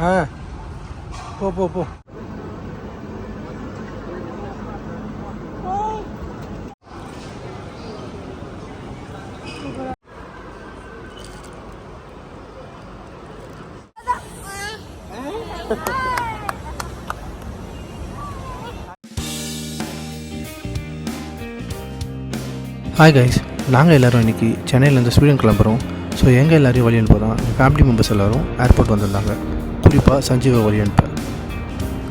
ஆ போ போ போ. ஹாய் கைஸ், நாங்கள் எல்லோரும் இன்றைக்கி சென்னையிலேருந்து ஸ்வீடன் கிளம்புறோம். ஸோ எங்கள் எல்லோரையும் வழி அனுப்ப தான் ஃபேமிலி மெம்பர்ஸ் எல்லோரும் ஏர்போர்ட் வந்திருந்தாங்க. குறிப்பாக சஞ்சீவை வழி அனுப்ப.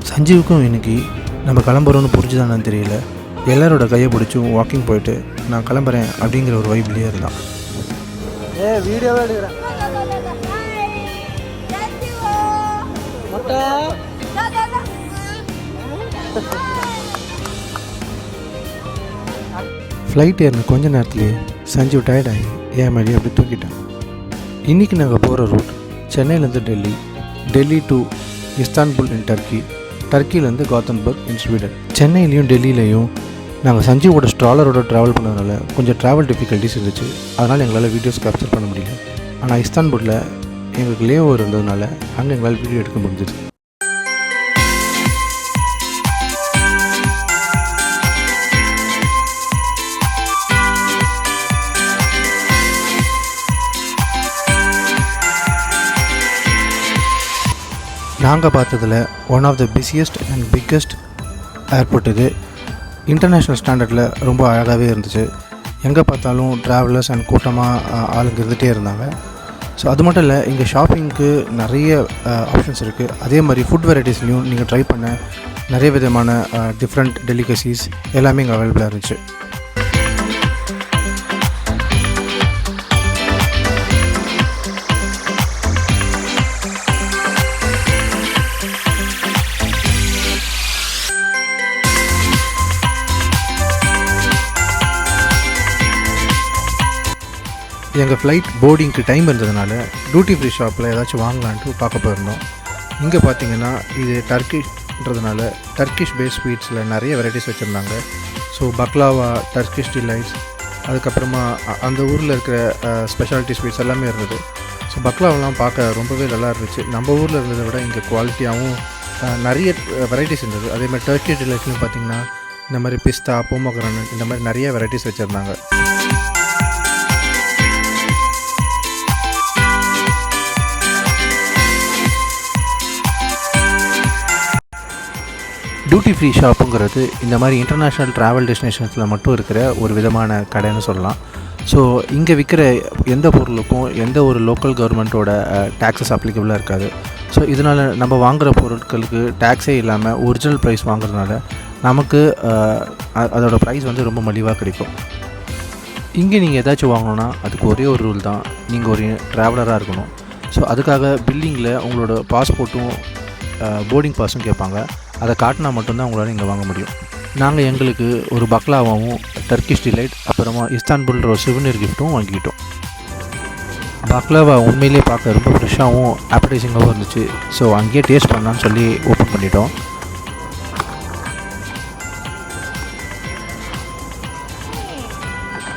சஞ்சீவுக்கும் இன்றைக்கி நம்ம கிளம்புறோன்னு புரிஞ்சுதானு தெரியல, எல்லாரோட கையை பிடிச்சும் வாக்கிங் போயிட்டு நான் கிளம்புறேன் அப்படிங்கிற ஒரு வைப்லேயே இருந்தான். வீடியோவே எடுக்கிறேன். ஃப்ளைட் ஏறின கொஞ்ச நேரத்துலேயே சஞ்சீவ் டயர்டாகி ஏன் மேலே அப்படி தூக்கிட்டான். இன்றைக்கி நாங்கள் போகிற ரூட் சென்னையிலேருந்து Delhi, Delhi to Istanbul in Turkey, டர்க்கிலேருந்து காத்தன்பர்க் இன் ஸ்வீடன். சென்னையிலையும் டெல்லியிலையும் நாங்கள் சஞ்சீவோட ஸ்ட்ராலரோட ட்ராவல் பண்ணதுனால கொஞ்சம் ட்ராவல் டிஃபிகல்ட்டிஸ் இருந்துச்சு. அதனால் எங்களால் வீடியோஸ் கேப்சர் பண்ண முடியல. ஆனால் இஸ்தான்புல்லில் எங்களுக்கு லே ஓவர் இருந்ததுனால அங்கே எங்களால் வீடியோ எடுக்க முடிஞ்சிது. நாங்கள் பார்த்ததில் one of the busiest and biggest airport இது. இன்டர்நேஷ்னல் ஸ்டாண்டர்டில் ரொம்ப அழகாகவே இருந்துச்சு. எங்கே பார்த்தாலும் ட்ராவலர்ஸ் அண்ட் கூட்டமாக ஆளுங்க இருந்துகிட்டே இருந்தாங்க. ஸோ அது மட்டும் இல்லை, இங்கே ஷாப்பிங்க்கு நிறைய ஆப்ஷன்ஸ் இருக்குது. அதே மாதிரி ஃபுட் வெரைட்டிஸ்லையும் நீங்கள் ட்ரை பண்ண நிறைய விதமான டிஃப்ரெண்ட் டெலிகசிஸ் எல்லாமே இங்கே அவைலபிளாக இருந்துச்சு. எங்கள் ஃப்ளைட் போர்டிங்க்கு டைம் இருந்ததுனால டியூட்டி ஃப்ரீ ஷாப்பில் ஏதாச்சும் வாங்கலான்ட்டு பார்க்க போயிருந்தோம். இங்கே பார்த்தீங்கன்னா இது டர்க்கிஷ்ன்றதுனால டர்க்கிஷ் பேஸ் ஸ்வீட்ஸில் நிறைய வெரைட்டிஸ் வச்சுருந்தாங்க. ஸோ பக்லாவா, டர்க்கிஷ் டிலைட்ஸ், அதுக்கப்புறமா அந்த ஊரில் இருக்கிற ஸ்பெஷாலிட்டி ஸ்வீட்ஸ் எல்லாமே இருந்தது. ஸோ பக்லாவெலாம் பார்க்க ரொம்பவே நல்லா இருந்துச்சு. நம்ம ஊரில் இருந்ததை விட இங்கே குவாலிட்டியாகவும் நிறைய வெரைட்டிஸ் இருந்தது. அதேமாதிரி டர்க்கிஷ் டிலைட்ஸ்லையும் பார்த்திங்கன்னா இந்த மாதிரி பிஸ்தா, போமோகிரானட், இந்த மாதிரி நிறைய வெரைட்டிஸ் வச்சுருந்தாங்க. டியூட்டி ஃப்ரீ ஷாப்புங்கிறது இந்த மாதிரி இன்டர்நேஷ்னல் ட்ராவல் டெஸ்டினேஷன்ஸில் மட்டும் இருக்கிற ஒரு விதமான கடைன்னு சொல்லலாம். ஸோ இங்கே விற்கிற எந்த பொருளுக்கும் எந்த ஒரு லோக்கல் கவர்மெண்ட்டோட டேக்ஸஸ் அப்ளிகபிளாக இருக்காது. ஸோ இதனால் நம்ம வாங்குகிற பொருட்களுக்கு டேக்ஸே இல்லாமல் ஒரிஜினல் ப்ரைஸ் வாங்குறதுனால நமக்கு அதோடய ப்ரைஸ் வந்து ரொம்ப மலிவாக கிடைக்கும். இங்கே நீங்கள் ஏதாச்சும் வாங்கணுன்னா அதுக்கு ஒரே ஒரு ரூல் தான், நீங்கள் ஒரு ட்ராவலராக இருக்கணும். ஸோ அதுக்காக பில்லிங்கில் உங்களோட பாஸ்போர்ட்டும் போர்டிங் பாஸும் கேட்பாங்க. அதை காட்டினா மட்டும்தான் உங்களால் இங்கே வாங்க முடியும். நாங்கள் எங்களுக்கு ஒரு பக்லாவாவும் டர்க்கிஷ் டிலைட் அப்புறமா இஸ்தான்புல்ன்ற ஒரு சிவனீர் கிஃப்ட்டும் வாங்கிக்கிட்டோம். பக்லாவா உண்மையிலே பார்க்க ரொம்ப ஃப்ரெஷ்ஷாகவும் ஆப்படைசிங்காகவும் இருந்துச்சு. ஸோ அங்கேயே டேஸ்ட் பண்ணலான்னு சொல்லி ஓப்பன் பண்ணிட்டோம்.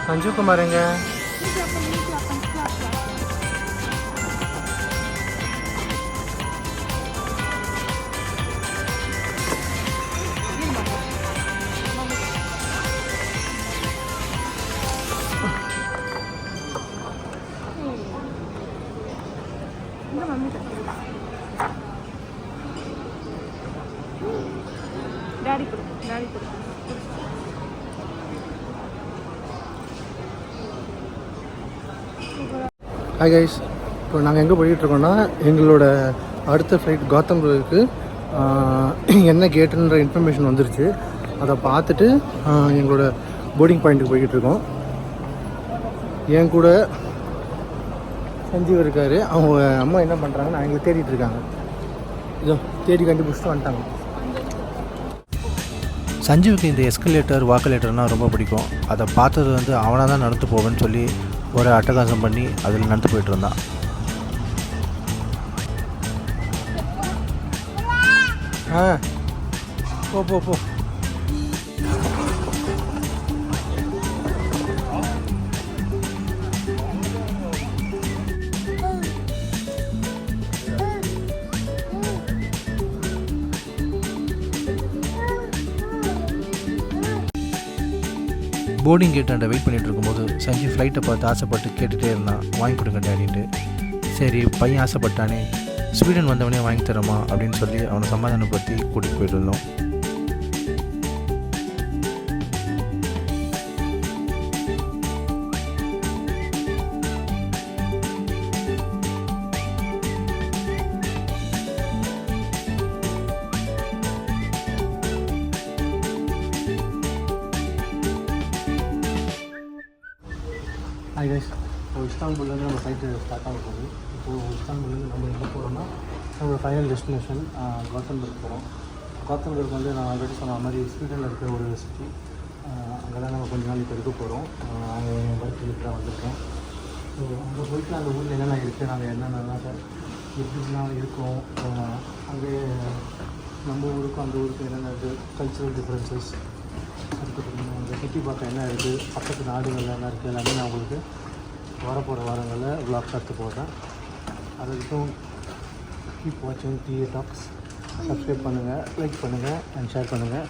சஞ்சு குமாருங்க, ஹாய் கைஸ், இப்போ நாங்கள் எங்கே போய்கிட்ருக்கோன்னா எங்களோட அடுத்த ஃப்ளைட் காத்தம்பர்க்கு என்ன கேட்டுன்ற இன்ஃபர்மேஷன் வந்துருச்சு. அதை பார்த்துட்டு எங்களோட போர்டிங் பாயிண்ட்டுக்கு போய்கிட்ருக்கோம். என் கூட சஞ்சீவ் இருக்கார். அவங்க அம்மா என்ன பண்ணுறாங்கன்னு அவங்களை தேடிட்டு இருக்காங்க. இதோ தேடி கண்டுபிடிச்சிட்டு வந்துட்டாங்க. சஞ்சீவுக்கு இந்த எஸ்கலேட்டர் வாக்கலேட்டர்னால் ரொம்ப பிடிக்கும். அதை பார்த்தது வந்து அவனாக தான் நடந்து போவேன்னு சொல்லி ஒரு அட்டகாசம் பண்ணி அதில் நடந்து போயிட்டு இருந்தான். போ போ போ. போர்டிங் கேட்டாண்ட வெயிட் பண்ணிகிட்டு இருக்கும்போது சஞ்சீவ் ஃப்ளைட்டை பார்த்து ஆசைப்பட்டு கேட்டுகிட்டே இருந்தான், வாங்கி கொடுங்க டேடின்ட்டு. சரி பையன் ஆசைப்பட்டானே, ஸ்வீடன் வந்தவனே வாங்கி தரமா அப்படின்னு சொல்லி அவனை சமாதானப்படுத்தி கூட்டிகிட்டு போயிட்டு இருந்தோம். ஹாய் கைஸ், இப்போ இஸ்தான்புல்லேருந்து நம்ம ஃப்ளைட்டு ஸ்டார்ட் ஆக போகுது. இப்போது இஸ்தான்புல்லேருந்து நம்ம எங்கே போகிறோம்னா நம்மளோட ஃபைனல் டெஸ்டினேஷன் கோத்தன்பர்க் போகிறோம். கோத்தன்பர்க் வந்து நான் ஆல்ரெடி சொன்ன மாதிரி ஸ்வீடனில் இருக்கிற ஒரு சிட்டி. அங்கே தான் நம்ம கொஞ்ச நாள் இப்போ இருக்க போகிறோம். அங்கே ஒர்க் பண்ணிட்டு தான் வந்திருக்கோம். ஸோ அங்கே போயிட்டு அந்த ஊரில் என்னென்ன இருக்குது, நாங்கள் என்னென்னலாம் எப்படிலாம் இருக்கோம், அங்கே நம்ம ஊருக்கும் அந்த ஊருக்கும் என்னென்ன இருக்குது, கல்ச்சுரல் டிஃப்ரென்சஸ், அதுக்கப்புறம் அந்த சுற்றி பார்க்க என்ன இருக்குது, பக்கத்து நாடுகள் என்ன இருக்குது, எல்லாமே நான் உங்களுக்கு வரப்போகிற வாரங்களில் விளாக் எடுத்து போடுறேன். அது வரைக்கும் கீப் வாட்சிங் டிஏ டாக்ஸ். சப்ஸ்கிரைப் பண்ணுங்கள், லைக் பண்ணுங்கள் அண்ட் ஷேர் பண்ணுங்கள்.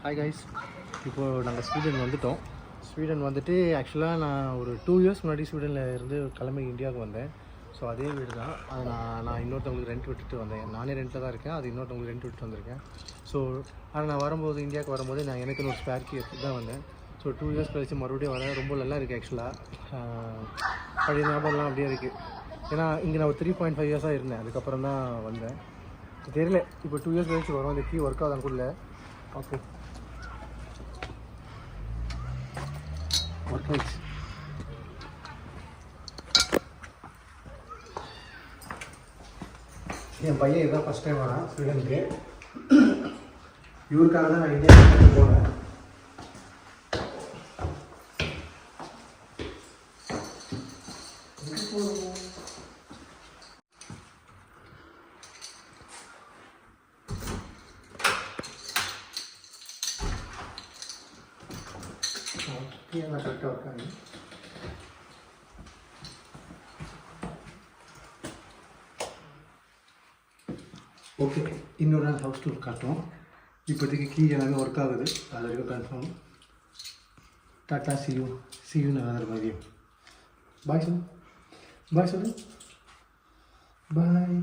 ஹாய் கைஸ், இப்போது நாங்கள் ஸ்வீடன் வந்துவிட்டோம். ஸ்வீடன் வந்துட்டு ஆக்சுவலாக நான் ஒரு 2 இயர்ஸ் முன்னாடி ஸ்வீடனில் இருந்து கிளம்பி இந்தியாவுக்கு வந்தேன். ஸோ அதே வீடு தான். அதை நான் இன்னொருத்தவங்களுக்கு ரெண்ட் விட்டுட்டு வந்தேன். நானே ரெண்ட்டில் தான் இருக்கேன், அது இன்னொருத்தவங்களுக்கு ரெண்ட் விட்டு வந்திருக்கேன். ஸோ ஆனால் நான் வரும்போது இந்தியாவுக்கு வரும்போது நான் எனக்குன்னு ஒரு ஸ்பேர் கீ எடுத்து தான் வந்தேன். ஸோ 2 இயர்ஸ் கழிச்சு மறுபடியும் வரேன். ரொம்ப நல்லா இருக்குது ஆக்சுவலாக. பழைய ஞாபகம்லாம் அப்படியே இருக்குது. ஏன்னா இங்கே நான் ஒரு 3.5 இயர்ஸாக இருந்தேன், அதுக்கப்புறம் தான் வந்தேன். தெரியல இப்போ 2 இயர்ஸ் கழிச்சு வரும். அந்த கீ ஒர்க் ஆகுதான் கூட. ஓகே, ஒர்க் ஆயிடுச்சு. என் பையன் இதுதான் ஃபஸ்ட் டைம் வரான் ஸ்வீடனுக்கு. இவருக்காக தான் நான் இந்தியாவுக்கு போனேன். நான் கரெக்டாக இருக்காங்க. ஓகே, இன்னொரு நாள் ஹவுஸ் டூர் காட்டுவோம். இப்போதைக்கு கீ எல்லாமே ஒர்க் ஆகுது, அது வரைக்கும் confirm. Tata, see you another video. பாய் சொல்லு, பாய் சொல்லு, பாய்.